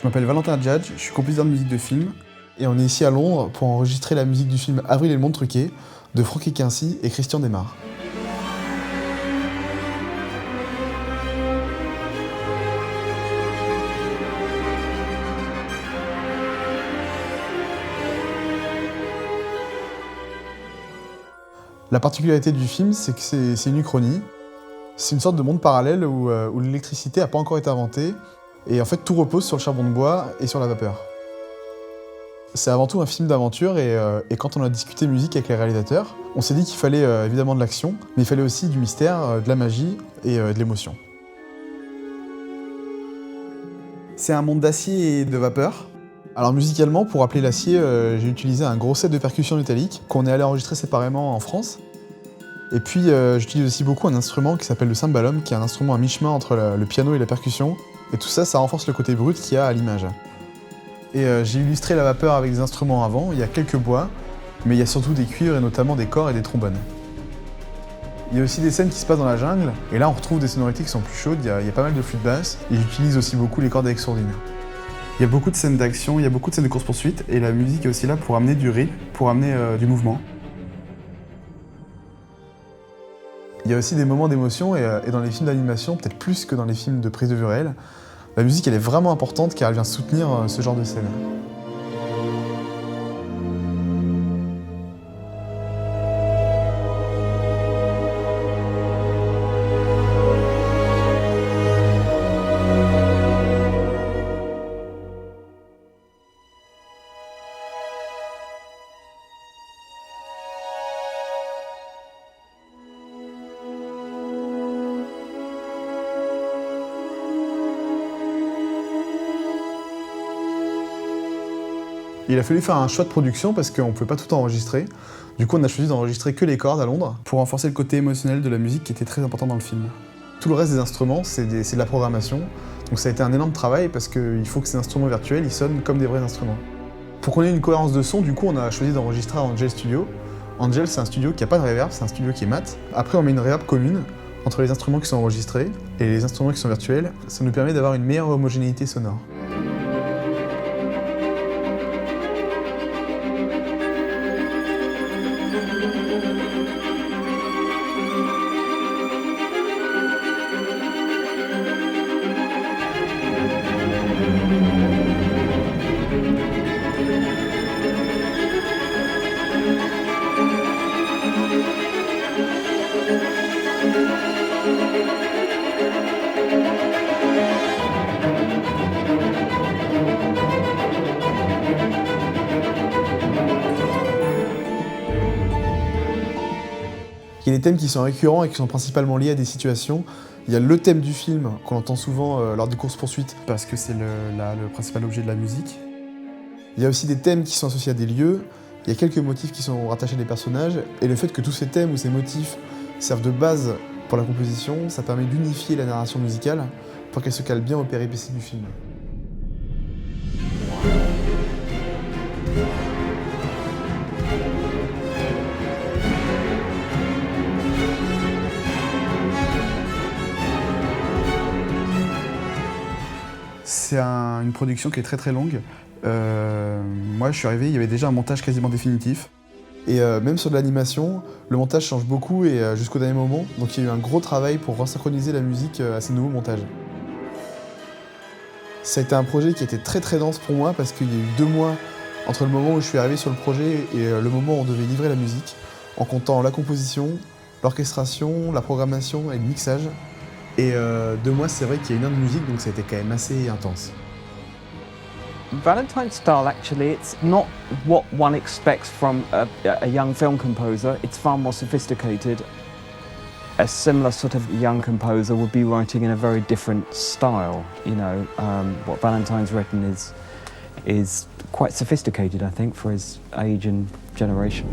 Je m'appelle Valentin Adjadj, je suis compositeur de musique de film, et on est ici à Londres pour enregistrer la musique du film Avril et le monde truqué de Francky Quincy et Christian Demare. La particularité du film, c'est que c'est une uchronie. C'est une sorte de monde parallèle où l'électricité n'a pas encore été inventée, et en fait tout repose sur le charbon de bois et sur la vapeur. C'est avant tout un film d'aventure, et quand on a discuté musique avec les réalisateurs, on s'est dit qu'il fallait évidemment de l'action, mais il fallait aussi du mystère, de la magie et de l'émotion. C'est un monde d'acier et de vapeur. Alors musicalement, pour rappeler l'acier, j'ai utilisé un gros set de percussions métalliques qu'on est allé enregistrer séparément en France. Et puis j'utilise aussi beaucoup un instrument qui s'appelle le cymbalum, qui est un instrument à mi-chemin entre le piano et la percussion. Et tout ça, ça renforce le côté brut qu'il y a à l'image. Et j'ai illustré la vapeur avec des instruments avant, il y a quelques bois, mais il y a surtout des cuivres et notamment des cordes et des trombones. Il y a aussi des scènes qui se passent dans la jungle, et là on retrouve des sonorités qui sont plus chaudes, il y a pas mal de flûtes basses, et j'utilise aussi beaucoup les cordes avec sourdine. Il y a beaucoup de scènes d'action, il y a beaucoup de scènes de course-poursuite, et la musique est aussi là pour amener du rythme, pour amener du mouvement. Il y a aussi des moments d'émotion, et dans les films d'animation, peut-être plus que dans les films de prise de vue réelle, la musique elle est vraiment importante car elle vient soutenir ce genre de scène. Il a fallu faire un choix de production parce qu'on ne pouvait pas tout enregistrer. Du coup, on a choisi d'enregistrer que les cordes à Londres pour renforcer le côté émotionnel de la musique qui était très important dans le film. Tout le reste des instruments, c'est de la programmation. Donc ça a été un énorme travail parce qu'il faut que ces instruments virtuels ils sonnent comme des vrais instruments. Pour qu'on ait une cohérence de son, du coup, on a choisi d'enregistrer à Angel Studio. Angel, c'est un studio qui n'a pas de reverb, c'est un studio qui est mat. Après, on met une reverb commune entre les instruments qui sont enregistrés et les instruments qui sont virtuels. Ça nous permet d'avoir une meilleure homogénéité sonore. Il y a des thèmes qui sont récurrents et qui sont principalement liés à des situations. Il y a le thème du film qu'on entend souvent lors des courses-poursuites parce que c'est le principal objet de la musique. Il y a aussi des thèmes qui sont associés à des lieux. Il y a quelques motifs qui sont rattachés à des personnages. Et le fait que tous ces thèmes ou ces motifs servent de base pour la composition, ça permet d'unifier la narration musicale pour qu'elle se cale bien aux péripéties du film. C'est une production qui est très très longue. Moi je suis arrivé, il y avait déjà un montage quasiment définitif. Et même sur de l'animation, le montage change beaucoup et jusqu'au dernier moment. Donc il y a eu un gros travail pour resynchroniser la musique à ces nouveaux montages. Ça a été un projet qui était très très dense pour moi parce qu'il y a eu 2 mois entre le moment où je suis arrivé sur le projet et le moment où on devait livrer la musique, en comptant la composition, l'orchestration, la programmation et le mixage. Et 2 mois, c'est vrai qu'il y a 1 heure de musique, donc ça a été quand même assez intense. Valentine's style, actually, it's not what one expects from a young film composer. It's far more sophisticated. A similar sort of young composer would be writing in a very different style. You know, what Valentine's written is quite sophisticated, I think, for his age and generation.